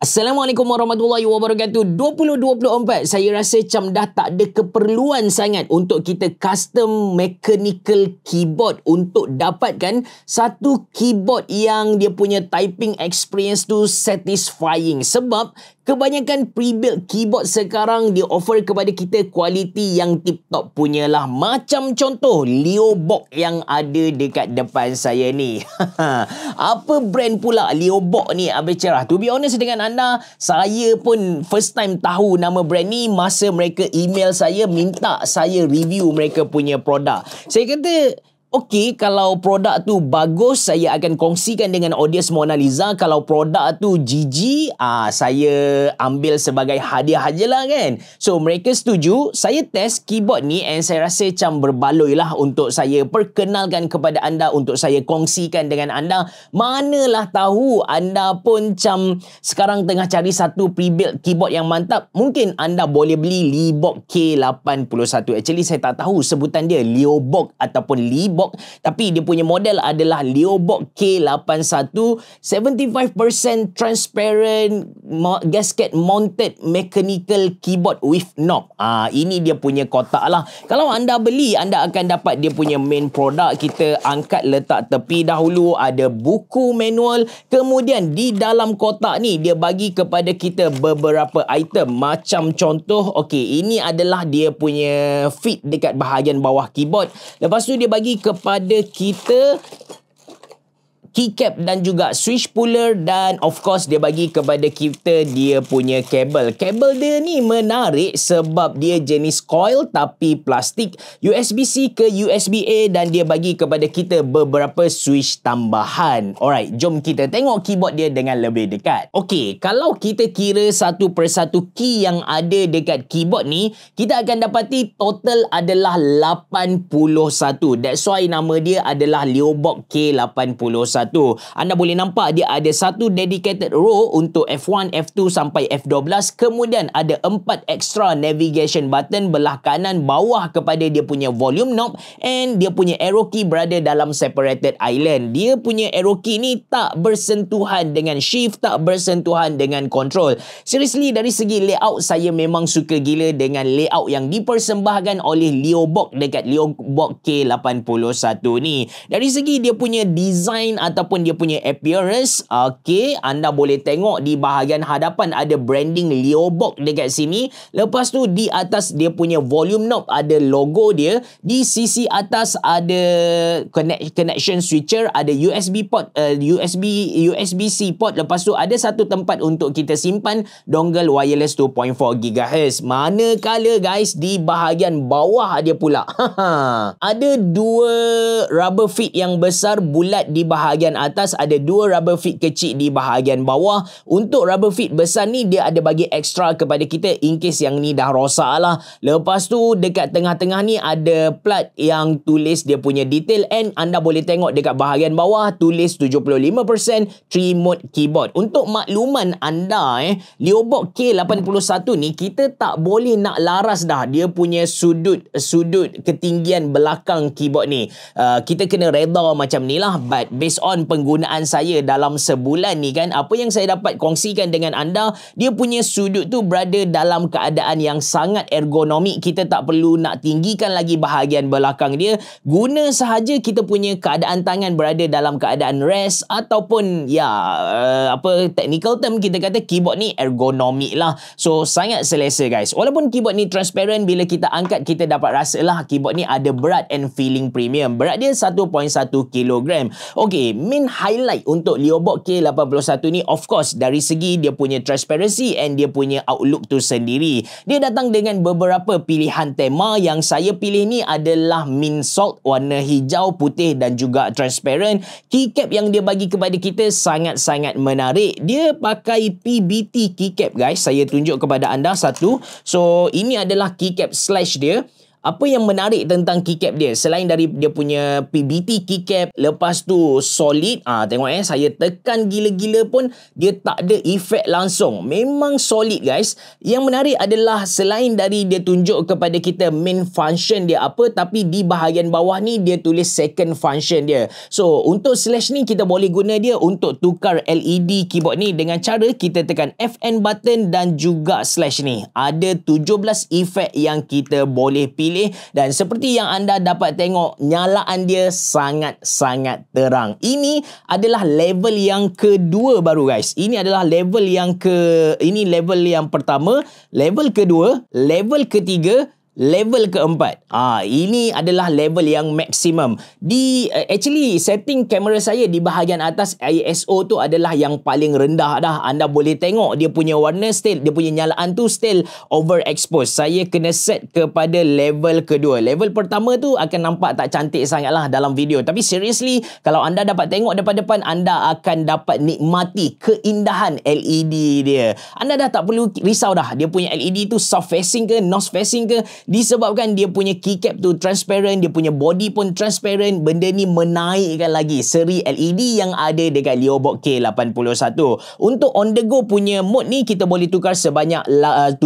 Assalamualaikum warahmatullahi wabarakatuh. 2024 saya rasa macam dah tak ada keperluan sangat untuk kita custom mechanical keyboard untuk dapatkan satu keyboard yang dia punya typing experience tu satisfying. Sebab kebanyakan pre-built keyboard sekarang dia offer kepada kita kualiti yang tip-top punya lah. Macam contoh Leobook yang ada dekat depan saya ni. Apa brand pula Leobook ni, Abang Cerah? To be honest dengan anda, saya pun first time tahu nama brand ni masa mereka email saya minta saya review mereka punya produk. Saya kata, okey, kalau produk tu bagus, saya akan kongsikan dengan audience Mona Lisa. Kalau produk tu jijik, saya ambil sebagai hadiah je lah kan. So, mereka setuju. Saya test keyboard ni and saya rasa macam berbaloi lah untuk saya perkenalkan kepada anda, untuk saya kongsikan dengan anda. Manalah tahu anda pun macam sekarang tengah cari satu pre-built keyboard yang mantap. Mungkin anda boleh beli Leobook K81. Actually, saya tak tahu sebutan dia Leobook ataupun Leobook, tapi dia punya model adalah Leobook K81, 75% transparent gasket mounted mechanical keyboard with knob. Ini dia punya kotak lah. Kalau anda beli, anda akan dapat dia punya main product. Kita angkat letak tepi dahulu, ada buku manual. Kemudian di dalam kotak ni dia bagi kepada kita beberapa item. Macam contoh, okey, ini adalah dia punya fit dekat bahagian bawah keyboard. Lepas tu dia bagi kepada kita keycap dan juga switch puller, dan of course dia bagi kepada kita dia punya kabel. Kabel dia ni menarik sebab dia jenis coil tapi plastik, USB-C ke USB-A, dan dia bagi kepada kita beberapa switch tambahan. Alright, jom kita tengok keyboard dia dengan lebih dekat. Okey, kalau kita kira satu persatu key yang ada dekat keyboard ni, kita akan dapati total adalah 81. That's why nama dia adalah Leobook K81. Anda boleh nampak dia ada satu dedicated row untuk F1, F2 sampai F12. Kemudian ada 4 extra navigation button belah kanan bawah kepada dia punya volume knob, and dia punya arrow key berada dalam separated island. Dia punya arrow key ni tak bersentuhan dengan shift, tak bersentuhan dengan control. Seriously, dari segi layout, saya memang suka gila dengan layout yang dipersembahkan oleh Leobook dekat Leobook K81 ni. Dari segi dia punya design ataupun dia punya appearance, okey, anda boleh tengok di bahagian hadapan ada branding Leobook dekat sini. Lepas tu di atas dia punya volume knob ada logo dia. Di sisi atas ada connection switcher, ada USB port, USB-C port. Lepas tu ada satu tempat untuk kita simpan dongle wireless 2.4 GHz. Manakala guys, di bahagian bawah dia pula ada dua rubber feet yang besar bulat di bahagian atas, ada dua rubber feet kecil di bahagian bawah. Untuk rubber feet besar ni dia ada bagi extra kepada kita in case yang ni dah rosak lah. Lepas tu dekat tengah-tengah ni ada plat yang tulis dia punya detail, and anda boleh tengok dekat bahagian bawah tulis 75% 3 mode keyboard. Untuk makluman anda, Leobook K81 ni kita tak boleh nak laras dah dia punya sudut ketinggian belakang keyboard ni. Kita kena reda macam ni lah, but based on penggunaan saya dalam sebulan ni kan, apa yang saya dapat kongsikan dengan anda, dia punya sudut tu berada dalam keadaan yang sangat ergonomik. Kita tak perlu nak tinggikan lagi bahagian belakang dia. Guna sahaja kita punya keadaan tangan berada dalam keadaan rest, ataupun technical term kita kata keyboard ni ergonomik lah. So sangat selesa guys. Walaupun keyboard ni transparent, bila kita angkat kita dapat rasa lah keyboard ni ada berat and feeling premium. Berat dia 1.1 kg. Okey, main highlight untuk Leobook K81 ni of course dari segi dia punya transparency and dia punya outlook tu sendiri. Dia datang dengan beberapa pilihan tema. Yang saya pilih ni adalah mint salt, warna hijau, putih dan juga transparent. Keycap yang dia bagi kepada kita sangat-sangat menarik. Dia pakai PBT keycap guys. Saya tunjuk kepada anda satu. So ini adalah keycap slash dia. apa yang menarik tentang keycap dia, selain dari dia punya PBT keycap, lepas tu solid, tengok saya tekan gila-gila pun dia tak ada efek langsung, memang solid guys. Yang menarik adalah selain dari dia tunjuk kepada kita main function dia apa, tapi di bahagian bawah ni dia tulis second function dia. So untuk slash ni kita boleh guna dia untuk tukar LED keyboard ni dengan cara kita tekan FN button dan juga slash ni. Ada 17 efek yang kita boleh pilih dan seperti yang anda dapat tengok, nyalaan dia sangat-sangat terang. Ini adalah level yang kedua baru guys. Ini adalah level yang level yang pertama, level kedua, level ketiga, level keempat. Ini adalah level yang maksimum. Actually setting kamera saya di bahagian atas ISO tu adalah yang paling rendah dah. Anda boleh tengok dia punya warna still, dia punya nyalaan tu still overexposed. Saya kena set kepada level kedua. Level pertama tu akan nampak tak cantik sangat lah dalam video. Tapi seriously, kalau anda dapat tengok depan-depan, anda akan dapat nikmati keindahan LED dia. Anda dah tak perlu risau dah, dia punya LED tu soft facing ke, nose facing ke, disebabkan dia punya keycap tu transparent, dia punya body pun transparent. Benda ni menaikkan lagi seri LED yang ada dekat Leobold K81. Untuk on the go punya mode ni kita boleh tukar sebanyak 17.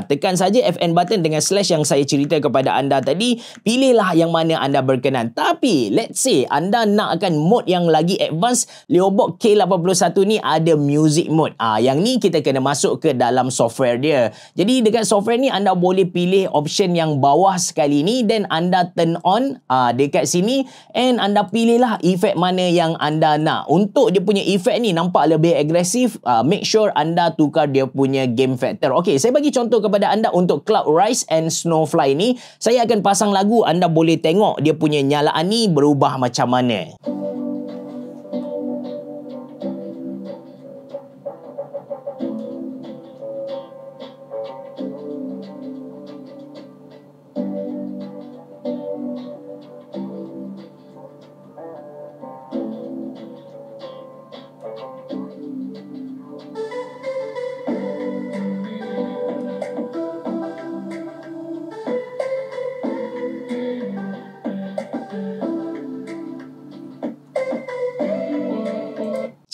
Tekan saja FN button dengan slash yang saya cerita kepada anda tadi, pilihlah yang mana anda berkenan. Tapi let's say anda nak akan mode yang lagi advance, Leobold K81 ni ada music mode. Yang ni kita kena masuk ke dalam software dia. Jadi dekat software ni anda boleh pilih option yang bawah sekali ni dan anda turn on dekat sini, and anda pilihlah efek mana yang anda nak. Untuk dia punya efek ni nampak lebih agresif, make sure anda tukar dia punya game factor. Okey, saya bagi contoh kepada anda untuk Cloud Rise and Snowfly ni, saya akan pasang lagu, anda boleh tengok dia punya nyalaan ni berubah macam mana.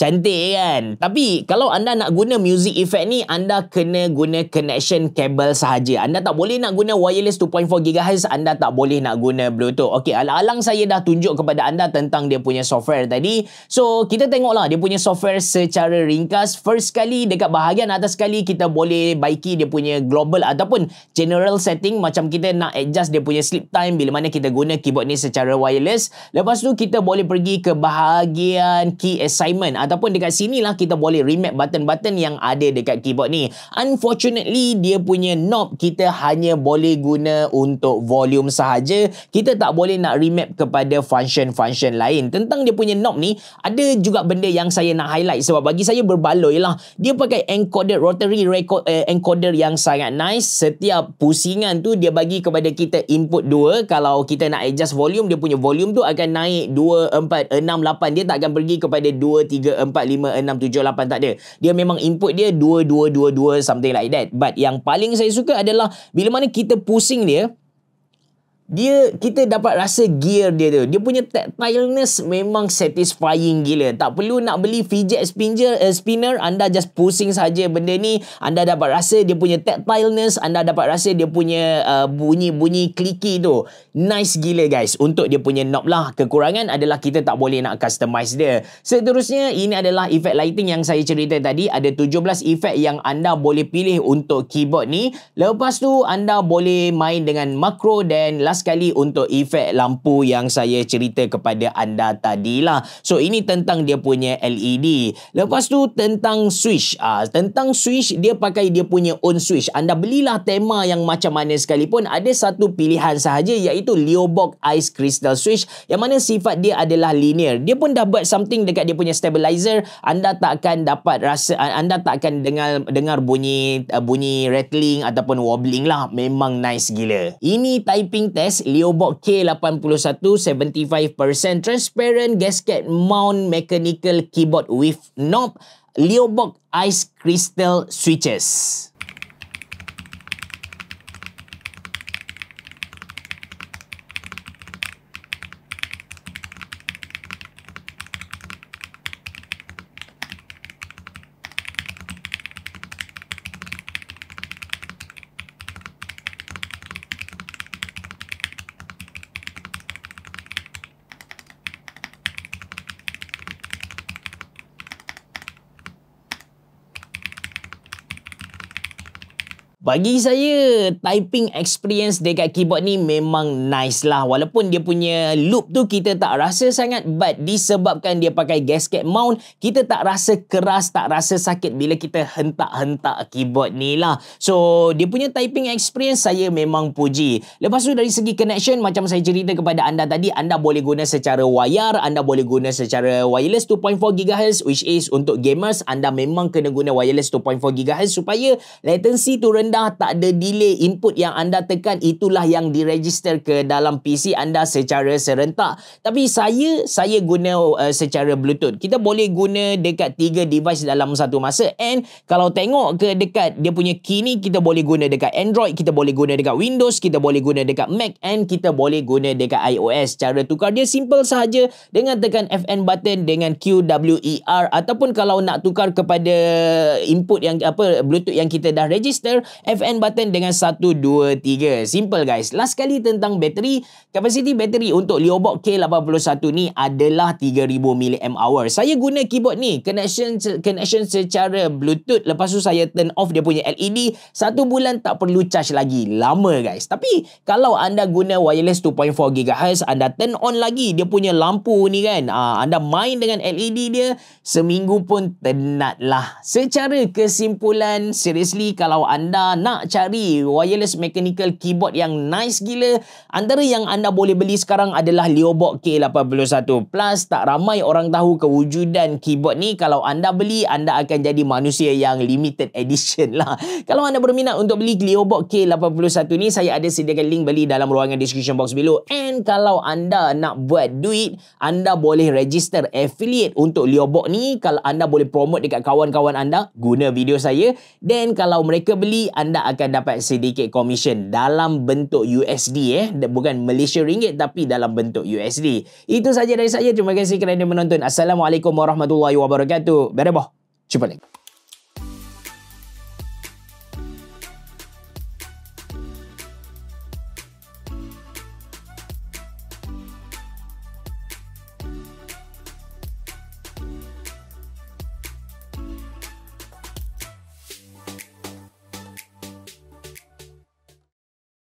Cantik kan? Tapi kalau anda nak guna music effect ni, anda kena guna connection kabel sahaja. Anda tak boleh nak guna wireless 2.4 GHz, anda tak boleh nak guna Bluetooth. Okey, alang-alang saya dah tunjuk kepada anda tentang dia punya software tadi. So, kita tengoklah dia punya software secara ringkas. First kali, dekat bahagian atas sekali, kita boleh baiki dia punya global ataupun general setting. Macam kita nak adjust dia punya sleep time bila mana kita guna keyboard ni secara wireless. Lepas tu, kita boleh pergi ke bahagian key assignment, ataupun dekat sinilah kita boleh remap button-button yang ada dekat keyboard ni. Unfortunately, dia punya knob kita hanya boleh guna untuk volume sahaja. Kita tak boleh nak remap kepada function-function lain. Tentang dia punya knob ni, ada juga benda yang saya nak highlight sebab bagi saya berbaloi lah. Dia pakai encoded rotary encoder yang sangat nice. Setiap pusingan tu dia bagi kepada kita input 2. Kalau kita nak adjust volume, dia punya volume tu akan naik 2, 4, 6, 8. Dia tak akan pergi kepada 2, 3, 4, 5, 6, 7, 8, tak ada. Dia memang input dia 2, 2, 2, 2, something like that. But yang paling saya suka adalah bila mana kita pusing dia, kita dapat rasa gear dia tu. Dia punya tactileness memang satisfying gila. Tak perlu nak beli fidget spinner, anda just pusing saja benda ni, anda dapat rasa dia punya tactileness, anda dapat rasa dia punya bunyi-bunyi clicky tu. Nice gila guys untuk dia punya knob lah. Kekurangan adalah kita tak boleh nak customize dia. Seterusnya, ini adalah efek lighting yang saya cerita tadi. Ada 17 efek yang anda boleh pilih untuk keyboard ni. Lepas tu, anda boleh main dengan makro, dan last sekali untuk efek lampu yang saya cerita kepada anda tadilah. So ini tentang dia punya LED. Lepas tu tentang switch. Tentang switch, dia pakai dia punya own switch. Anda belilah tema yang macam mana sekalipun, ada satu pilihan sahaja, iaitu Leobold Ice Crystal Switch, yang mana sifat dia adalah linear. Dia pun dah buat something dekat dia punya stabilizer. Anda tak akan dapat rasa, anda tak akan dengar bunyi rattling ataupun wobbling lah. Memang nice gila. Ini typing test Leobold K81 75% transparent gasket mount mechanical keyboard with knob Leobold Ice Crystal switches. Bagi saya, typing experience dekat keyboard ni memang nice lah. Walaupun dia punya loop tu kita tak rasa sangat, but disebabkan dia pakai gasket mount, kita tak rasa keras, tak rasa sakit bila kita hentak-hentak keyboard ni lah. So, dia punya typing experience saya memang puji. Lepas tu dari segi connection, macam saya cerita kepada anda tadi, anda boleh guna secara wayar, anda boleh guna secara wireless 2.4 GHz, which is untuk gamers, anda memang kena guna wireless 2.4 GHz supaya latency tu rendah, tak ada delay input yang anda tekan, itulah yang diregister ke dalam PC anda secara serentak. Tapi saya guna secara Bluetooth. Kita boleh guna dekat 3 device dalam satu masa, and kalau tengok ke dekat dia punya key ni, kita boleh guna dekat Android, kita boleh guna dekat Windows, kita boleh guna dekat Mac, and kita boleh guna dekat iOS. Cara tukar dia simple sahaja dengan tekan FN button dengan QWER, ataupun kalau nak tukar kepada input yang Bluetooth yang kita dah register, FN button dengan 1, 2, 3. Simple guys. Last sekali tentang bateri. Kapasiti bateri untuk Leobold K81 ni adalah 3000 mAh. Saya guna keyboard ni connection secara Bluetooth. Lepas tu saya turn off dia punya LED. 1 bulan tak perlu charge lagi. Lama guys. Tapi kalau anda guna wireless 2.4 GHz, anda turn on lagi dia punya lampu ni kan, anda main dengan LED dia, seminggu pun tenat lah. Secara kesimpulan, seriously, kalau anda nak cari wireless mechanical keyboard yang nice gila, antara yang anda boleh beli sekarang adalah Leobold K81 Plus. Tak ramai orang tahu kewujudan keyboard ni. Kalau anda beli, anda akan jadi manusia yang limited edition lah. Kalau anda berminat untuk beli Leobold K81 ni, saya ada sediakan link beli dalam ruangan description box below. And kalau anda nak buat duit, anda boleh register affiliate untuk Leobold ni. Kalau anda boleh promote dekat kawan-kawan anda, guna video saya. Dan kalau mereka beli, anda akan dapat sedikit commission dalam bentuk USD bukan Malaysia ringgit, tapi dalam bentuk USD. Itu saja dari saya. Terima kasih kerana menonton. Assalamualaikum warahmatullahi wabarakatuh. Bereboh. Jumpa lagi.